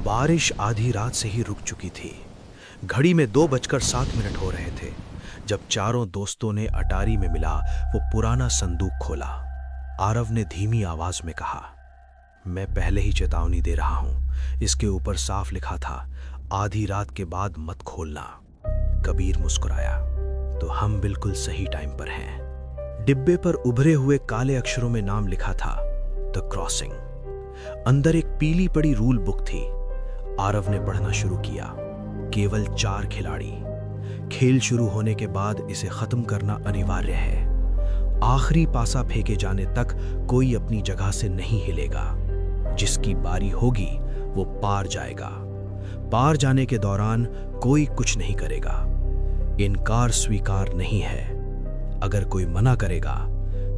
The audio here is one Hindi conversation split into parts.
बारिश आधी रात से ही रुक चुकी थी। घड़ी में 2:07 हो रहे थे जब चारों दोस्तों ने अटारी में मिला वो पुराना संदूक खोला। आरव ने धीमी आवाज में कहा, मैं पहले ही चेतावनी दे रहा हूं, इसके ऊपर साफ लिखा था आधी रात के बाद मत खोलना। कबीर मुस्कुराया, तो हम बिल्कुल सही टाइम पर हैं। डिब्बे पर उभरे हुए काले अक्षरों में नाम लिखा था, द क्रॉसिंग। अंदर एक पीली पड़ी रूल बुक थी। आरव ने पढ़ना शुरू किया। केवल 4 खिलाड़ी। खेल शुरू होने के बाद इसे खत्म करना अनिवार्य है। आखिरी पासा फेंके जाने तक कोई अपनी जगह से नहीं हिलेगा। जिसकी बारी होगी वो पार जाएगा। पार जाने के दौरान कोई कुछ नहीं करेगा। इनकार स्वीकार नहीं है। अगर कोई मना करेगा,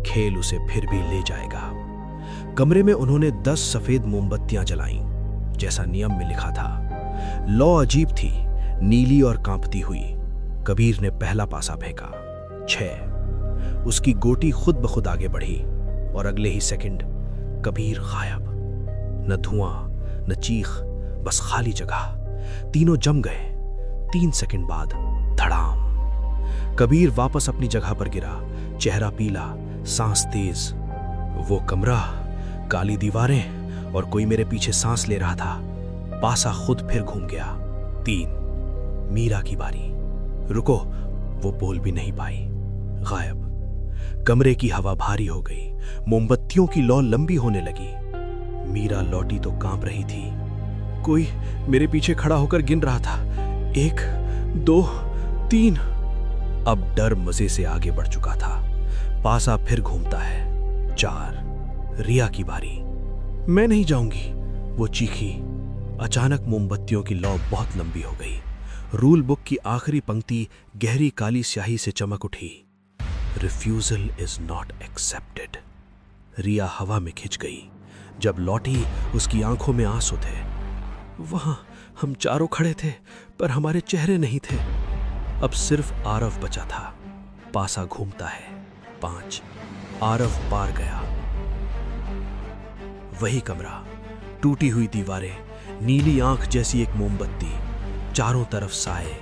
खेल उसे फिर भी ले जाएगा। कमरे में उन्होंने 10 सफेद मोमबत्तियां जलाईं, जैसा नियम में लिखा था। लौ अजीब थी, नीली और कांपती हुई। कबीर ने पहला पासा फेंका, 6। उसकी गोटी खुद ब खुद आगे बढ़ी और अगले ही सेकंड कबीर गायब। न धुआं, न चीख, बस खाली जगह। तीनों जम गए। 3 सेकंड बाद धड़ाम। कबीर वापस अपनी जगह पर गिरा, चेहरा पीला, सांस तेज। वो कमरा, काली दीवारें और कोई मेरे पीछे सांस ले रहा था। पासा खुद फिर घूम गया। 3। मीरा की बारी। रुको, वो बोल भी नहीं पाई। गायब। कमरे की हवा भारी हो गई। मोमबत्तियों की लौ लंबी होने लगी। मीरा लौटी तो कांप रही थी। कोई मेरे पीछे खड़ा होकर गिन रहा था, 1, 2, 3। अब डर मजे से आगे बढ़ चुका था। पासा फिर घूमता है। 4। रिया की बारी। मैं नहीं जाऊंगी, वो चीखी। अचानक मोमबत्तियों की लौ बहुत लंबी हो गई। रूल बुक की आखिरी पंक्ति गहरी काली स्याही से चमक उठी, रिफ्यूजल इज नॉट एक्सेप्टेड। रिया हवा में खिंच गई। जब लौटी, उसकी आंखों में आंसू थे। वहां हम चारों खड़े थे, पर हमारे चेहरे नहीं थे। अब सिर्फ आरव बचा था। पासा घूमता है। 5। आरव पार गया। वही कमरा, टूटी हुई दीवारें, नीली आंख जैसी एक मोमबत्ती, चारों तरफ साए,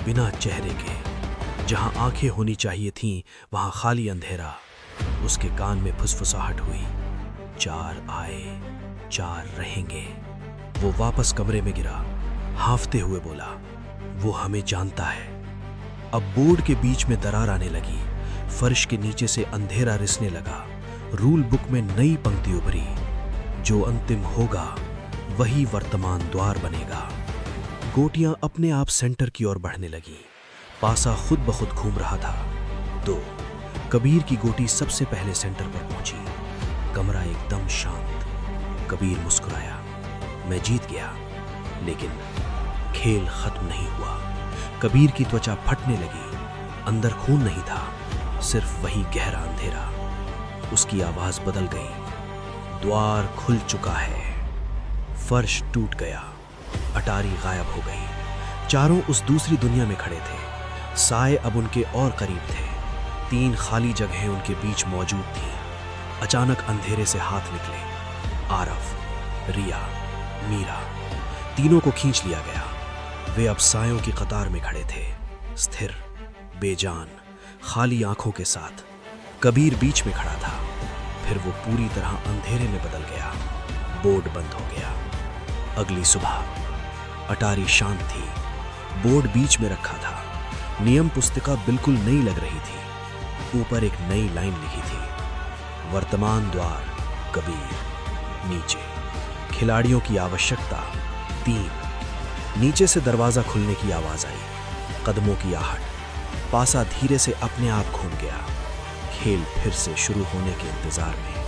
बिना चेहरे के। जहां आंखें होनी चाहिए थीं, वहां खाली अंधेरा। उसके कान में फुसफुसाहट हुई, 4 आए, 4 रहेंगे। वो वापस कमरे में गिरा, हांफते हुए बोला, वो हमें जानता है। अब बोर्ड के बीच में दरार आने लगी। फर्श के नीचे से अंधेरा रिसने लगा। रूल बुक में नई पंक्ति उभरी, जो अंतिम होगा वही वर्तमान द्वार बनेगा। गोटियां अपने आप सेंटर की ओर बढ़ने लगी। पासा खुद ब खुद घूम रहा था। 2। कबीर की गोटी सबसे पहले सेंटर पर पहुंची। कमरा एकदम शांत। कबीर मुस्कुराया, मैं जीत गया। लेकिन खेल खत्म नहीं हुआ। कबीर की त्वचा फटने लगी। अंदर खून नहीं था, सिर्फ वही गहरा अंधेरा। उसकी आवाज बदल गई, द्वार खुल चुका है। फर्श टूट गया। अटारी गायब हो गई। चारों उस दूसरी दुनिया में खड़े थे। साए अब उनके और करीब थे। 3 खाली जगहें उनके बीच मौजूद थीं। अचानक अंधेरे से हाथ निकले। आरव, रिया, मीरा, तीनों को खींच लिया गया। वे अब सायों की कतार में खड़े थे, स्थिर, बेजान, खाली आंखों के साथ। कबीर बीच में खड़ा था। फिर वो पूरी तरह अंधेरे में बदल गया। बोर्ड बंद हो गया। अगली सुबह अटारी शांत थी। बोर्ड बीच में रखा था। नियम पुस्तिका बिल्कुल नई लग रही थी। ऊपर एक नई लाइन लिखी थी, वर्तमान द्वार कबीर। नीचे खिलाड़ियों की आवश्यकता 3। नीचे से दरवाजा खुलने की आवाज आई, कदमों की आहट। पासा धीरे से अपने आप घूम गया। खेल फिर से शुरू होने के इंतजार में।